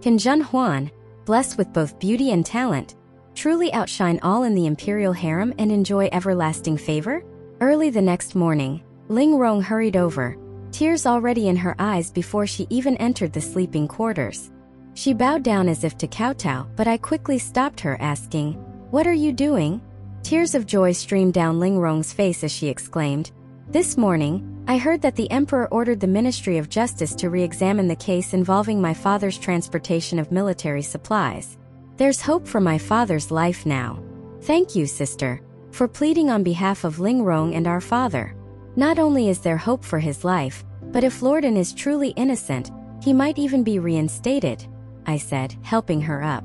Can Zhen Huan, blessed with both beauty and talent, truly outshine all in the imperial harem and enjoy everlasting favor? Early the next morning, Ling Rong hurried over, tears already in her eyes before she even entered the sleeping quarters. She bowed down as if to kowtow, but I quickly stopped her, asking, "What are you doing?" Tears of joy streamed down Ling Rong's face as she exclaimed, "This morning, I heard that the Emperor ordered the Ministry of Justice to re-examine the case involving my father's transportation of military supplies. There's hope for my father's life now. Thank you, sister, for pleading on behalf of Ling Rong and our father. Not only is there hope for his life, but if Lorden is truly innocent, he might even be reinstated," I said, helping her up.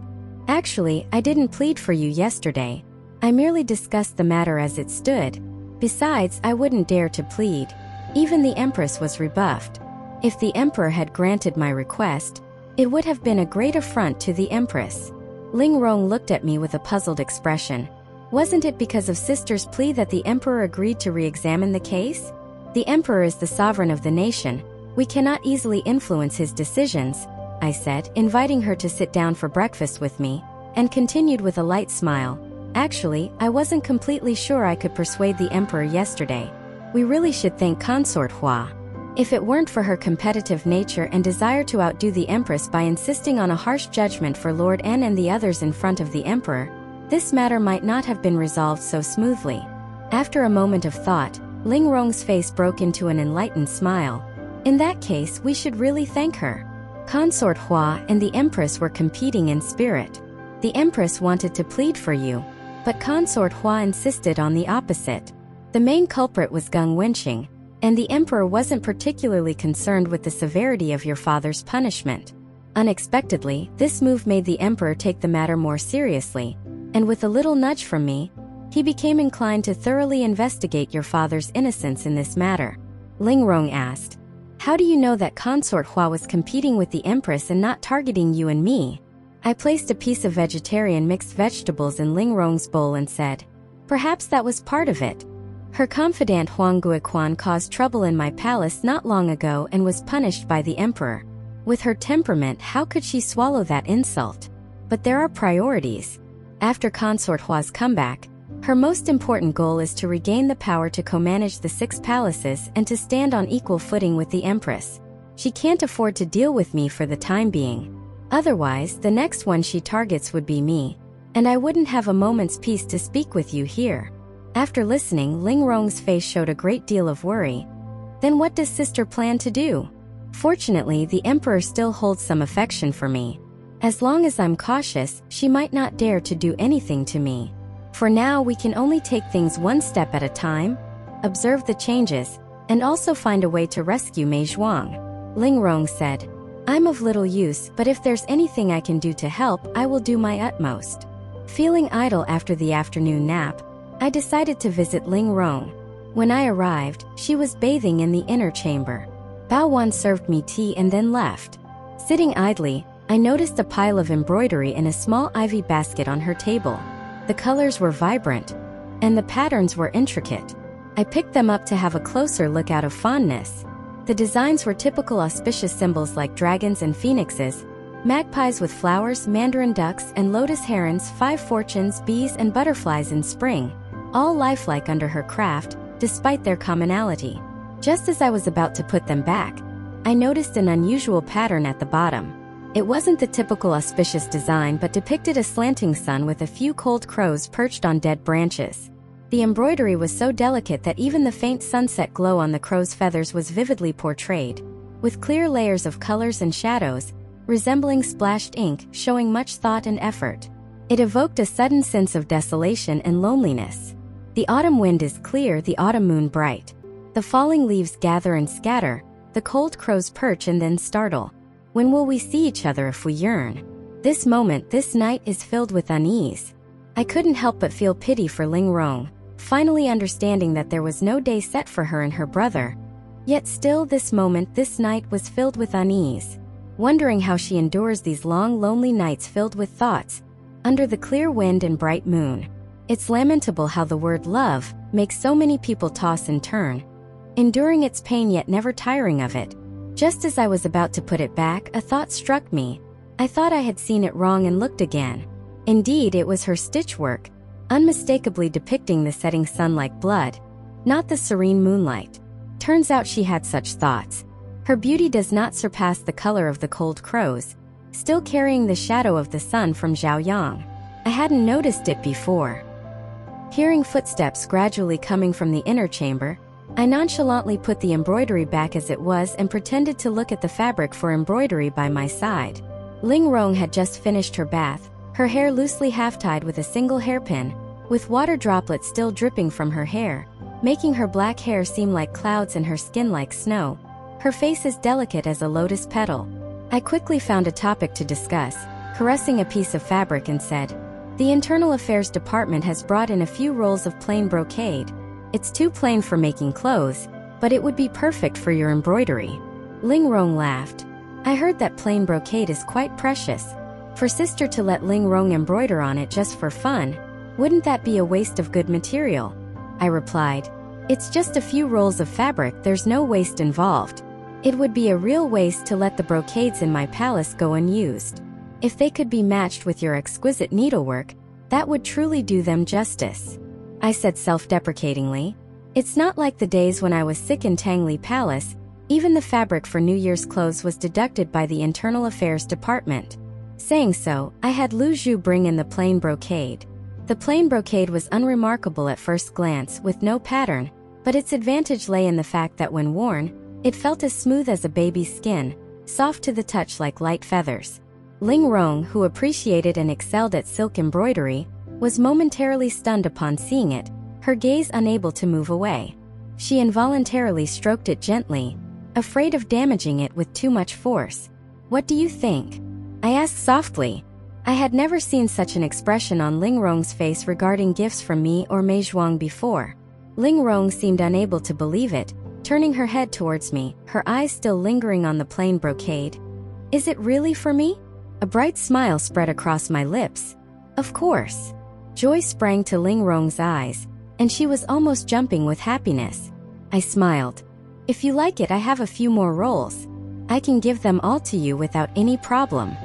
"Actually, I didn't plead for you yesterday. I merely discussed the matter as it stood. Besides, I wouldn't dare to plead." Even the Empress was rebuffed. If the Emperor had granted my request, it would have been a great affront to the Empress. Ling Rong looked at me with a puzzled expression. "Wasn't it because of sister's plea that the Emperor agreed to re-examine the case? The Emperor is the sovereign of the nation. We cannot easily influence his decisions," I said, inviting her to sit down for breakfast with me, and continued with a light smile. "Actually, I wasn't completely sure I could persuade the Emperor yesterday. We really should thank Consort Hua. If it weren't for her competitive nature and desire to outdo the Empress by insisting on a harsh judgment for Lord N and the others in front of the Emperor, this matter might not have been resolved so smoothly." After a moment of thought, Ling Rong's face broke into an enlightened smile. "In that case, we should really thank her. Consort Hua and the Empress were competing in spirit. The Empress wanted to plead for you, but Consort Hua insisted on the opposite. The main culprit was Geng Wenqing, and the Emperor wasn't particularly concerned with the severity of your father's punishment. Unexpectedly, this move made the Emperor take the matter more seriously, and with a little nudge from me, he became inclined to thoroughly investigate your father's innocence in this matter." Ling Rong asked, "How do you know that Consort Hua was competing with the Empress and not targeting you and me?" I placed a piece of vegetarian mixed vegetables in Ling Rong's bowl and said, "Perhaps that was part of it. Her confidant Huang Guiquan caused trouble in my palace not long ago and was punished by the Emperor. With her temperament, how could she swallow that insult? But there are priorities. After Consort Hua's comeback, her most important goal is to regain the power to co-manage the 6 palaces and to stand on equal footing with the Empress. She can't afford to deal with me for the time being. Otherwise, the next one she targets would be me, and I wouldn't have a moment's peace to speak with you here." After listening, Ling Rong's face showed a great deal of worry. "Then what does sister plan to do?" "Fortunately, the Emperor still holds some affection for me. As long as I'm cautious, she might not dare to do anything to me. For now, we can only take things one step at a time, observe the changes, and also find a way to rescue Mei Zhuang," Ling Rong said. "I'm of little use, but if there's anything I can do to help, I will do my utmost." Feeling idle after the afternoon nap, I decided to visit Ling Rong. When I arrived, she was bathing in the inner chamber. Bao Wan served me tea and then left. Sitting idly, I noticed a pile of embroidery in a small ivy basket on her table. The colors were vibrant, and the patterns were intricate. I picked them up to have a closer look out of fondness. The designs were typical auspicious symbols like dragons and phoenixes, magpies with flowers, mandarin ducks and lotus herons, 5 fortunes, bees and butterflies in spring, all lifelike under her craft, despite their commonality. Just as I was about to put them back, I noticed an unusual pattern at the bottom. It wasn't the typical auspicious design but depicted a slanting sun with a few cold crows perched on dead branches. The embroidery was so delicate that even the faint sunset glow on the crow's feathers was vividly portrayed, with clear layers of colors and shadows, resembling splashed ink, showing much thought and effort. It evoked a sudden sense of desolation and loneliness. The autumn wind is clear, the autumn moon bright. The falling leaves gather and scatter, the cold crows perch and then startle. When will we see each other if we yearn? This moment, this night is filled with unease. I couldn't help but feel pity for Ling Rong, finally understanding that there was no day set for her and her brother. Yet still this moment, this night was filled with unease. Wondering how she endures these long, lonely nights filled with thoughts, under the clear wind and bright moon. It's lamentable how the word love makes so many people toss and turn, enduring its pain yet never tiring of it. Just as I was about to put it back, a thought struck me. I thought I had seen it wrong and looked again. Indeed, it was her stitchwork, unmistakably depicting the setting sun like blood, not the serene moonlight. Turns out she had such thoughts. Her beauty does not surpass the color of the cold crows, still carrying the shadow of the sun from Zhaoyang. I hadn't noticed it before. Hearing footsteps gradually coming from the inner chamber, I nonchalantly put the embroidery back as it was and pretended to look at the fabric for embroidery by my side. Ling Rong had just finished her bath, her hair loosely half-tied with a single hairpin, with water droplets still dripping from her hair, making her black hair seem like clouds and her skin like snow. Her face as delicate as a lotus petal. I quickly found a topic to discuss, caressing a piece of fabric, and said, "The Internal Affairs Department has brought in a few rolls of plain brocade. It's too plain for making clothes, but it would be perfect for your embroidery." Ling Rong laughed. I heard that plain brocade is quite precious. For sister to let Ling Rong embroider on it just for fun, wouldn't that be a waste of good material? I replied, "It's just a few rolls of fabric, there's no waste involved. It would be a real waste to let the brocades in my palace go unused. If they could be matched with your exquisite needlework, that would truly do them justice," I said self-deprecatingly. It's not like the days when I was sick in Tangli Palace. Even the fabric for New Year's clothes was deducted by the Internal Affairs Department. Saying so, I had Lu Zhu bring in the plain brocade. The plain brocade was unremarkable at first glance, with no pattern, but its advantage lay in the fact that when worn, it felt as smooth as a baby's skin, soft to the touch like light feathers. Ling Rong, who appreciated and excelled at silk embroidery, was momentarily stunned upon seeing it, her gaze unable to move away. She involuntarily stroked it gently, afraid of damaging it with too much force. "What do you think?" I asked softly. I had never seen such an expression on Ling Rong's face regarding gifts from me or Mei Zhuang before. Ling Rong seemed unable to believe it, turning her head towards me, her eyes still lingering on the plain brocade. "Is it really for me?" A bright smile spread across my lips. "Of course." Joy sprang to Ling Rong's eyes, and she was almost jumping with happiness. I smiled. "If you like it, I have a few more rolls. I can give them all to you without any problem."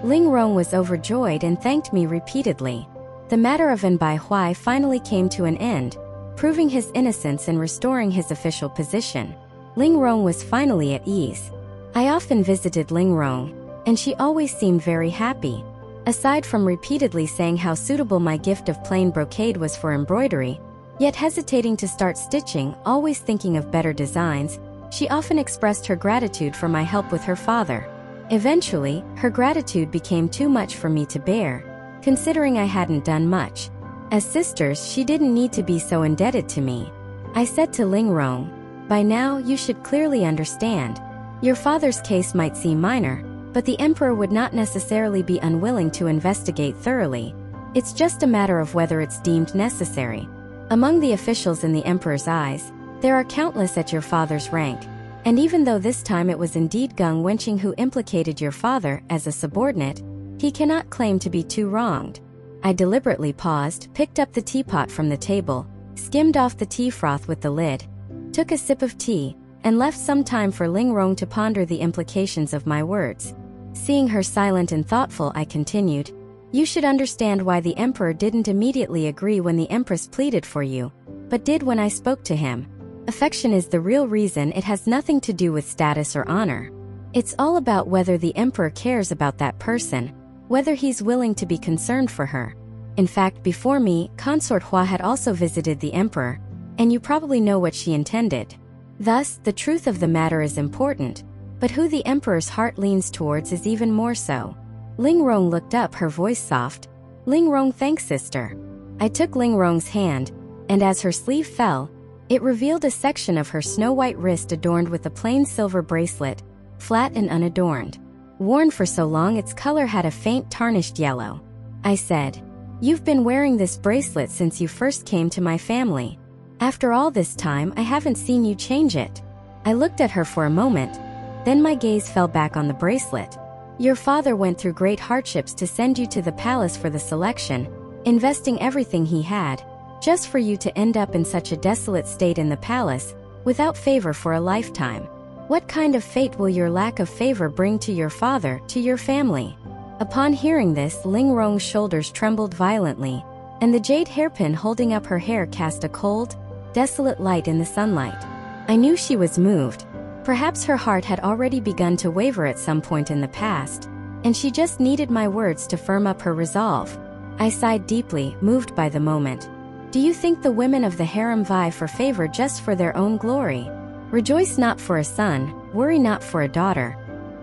Ling Rong was overjoyed and thanked me repeatedly. The matter of An Bai Huai finally came to an end, proving his innocence and restoring his official position. Ling Rong was finally at ease. I often visited Ling Rong, and she always seemed very happy. Aside from repeatedly saying how suitable my gift of plain brocade was for embroidery, yet hesitating to start stitching, always thinking of better designs, she often expressed her gratitude for my help with her father. Eventually, her gratitude became too much for me to bear, considering I hadn't done much. As sisters, she didn't need to be so indebted to me. I said to Ling Rong, "By now, you should clearly understand. Your father's case might seem minor, but the emperor would not necessarily be unwilling to investigate thoroughly. It's just a matter of whether it's deemed necessary. Among the officials in the emperor's eyes, there are countless at your father's rank, and even though this time it was indeed Geng Wenqing who implicated your father as a subordinate, he cannot claim to be too wronged." I deliberately paused, picked up the teapot from the table, skimmed off the tea froth with the lid, took a sip of tea, and left some time for Ling Rong to ponder the implications of my words. Seeing her silent and thoughtful, I continued, "You should understand why the emperor didn't immediately agree when the empress pleaded for you, but did when I spoke to him. Affection is the real reason. It has nothing to do with status or honor. It's all about whether the emperor cares about that person, whether he's willing to be concerned for her. In fact, before me, Consort Hua had also visited the emperor, and you probably know what she intended. Thus, the truth of the matter is important, but who the emperor's heart leans towards is even more so." Ling Rong looked up, her voice soft. "Ling Rong, thanks, sister." I took Ling Rong's hand, and as her sleeve fell, it revealed a section of her snow-white wrist adorned with a plain silver bracelet, flat and unadorned. Worn for so long, its color had a faint tarnished yellow. I said, "You've been wearing this bracelet since you first came to my family. After all this time, I haven't seen you change it." I looked at her for a moment, then my gaze fell back on the bracelet. "Your father went through great hardships to send you to the palace for the selection, investing everything he had, just for you to end up in such a desolate state in the palace, without favor for a lifetime. What kind of fate will your lack of favor bring to your father, to your family?" Upon hearing this, Ling Rong's shoulders trembled violently, and the jade hairpin holding up her hair cast a cold, desolate light in the sunlight. I knew she was moved. Perhaps her heart had already begun to waver at some point in the past, and she just needed my words to firm up her resolve. I sighed deeply, moved by the moment. Do you think the women of the harem vie for favor just for their own glory? Rejoice not for a son, worry not for a daughter.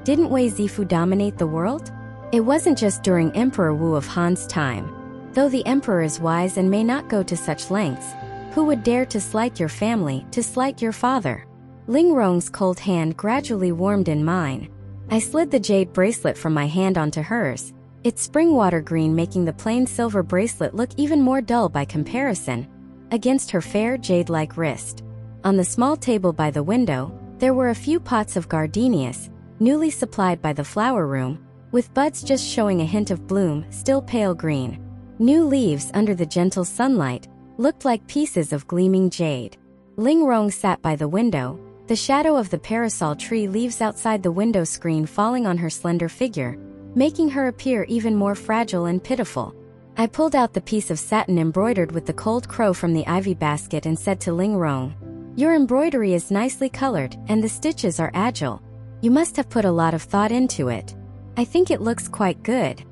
Didn't Wei Zifu dominate the world? It wasn't just during Emperor Wu of Han's time. Though the emperor is wise and may not go to such lengths, who would dare to slight your family, to slight your father? Ling Rong's cold hand gradually warmed in mine. I slid the jade bracelet from my hand onto hers, its spring-water green making the plain silver bracelet look even more dull by comparison, against her fair jade-like wrist. On the small table by the window, there were a few pots of gardenias, newly supplied by the flower room, with buds just showing a hint of bloom, still pale green. New leaves under the gentle sunlight looked like pieces of gleaming jade. Ling Rong sat by the window, the shadow of the parasol tree leaves outside the window screen falling on her slender figure, making her appear even more fragile and pitiful. I pulled out the piece of satin embroidered with the cold crow from the ivy basket and said to Ling Rong, "Your embroidery is nicely colored, and the stitches are agile. You must have put a lot of thought into it. I think it looks quite good."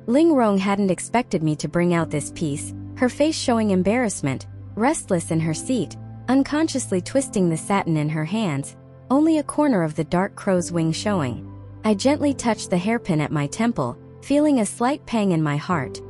Ling Rong hadn't expected me to bring out this piece, her face showing embarrassment, restless in her seat, unconsciously twisting the satin in her hands, only a corner of the dark crow's wing showing. I gently touched the hairpin at my temple, feeling a slight pang in my heart.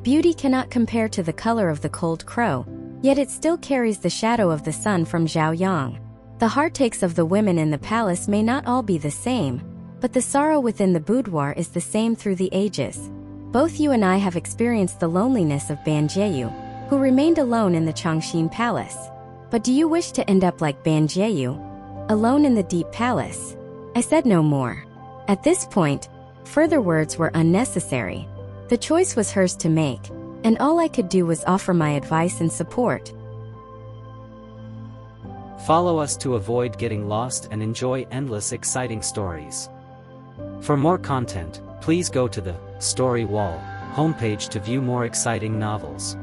Beauty cannot compare to the color of the cold crow, yet it still carries the shadow of the sun from Zhaoyang. The heartaches of the women in the palace may not all be the same, but the sorrow within the boudoir is the same through the ages. Both you and I have experienced the loneliness of Ban Jieyu, who remained alone in the Chongqing palace. But do you wish to end up like Ban Jieyu, alone in the deep palace? I said no more. At this point, further words were unnecessary. The choice was hers to make, and all I could do was offer my advice and support. Follow us to avoid getting lost and enjoy endless exciting stories. For more content, please go to the Story Wall homepage to view more exciting novels.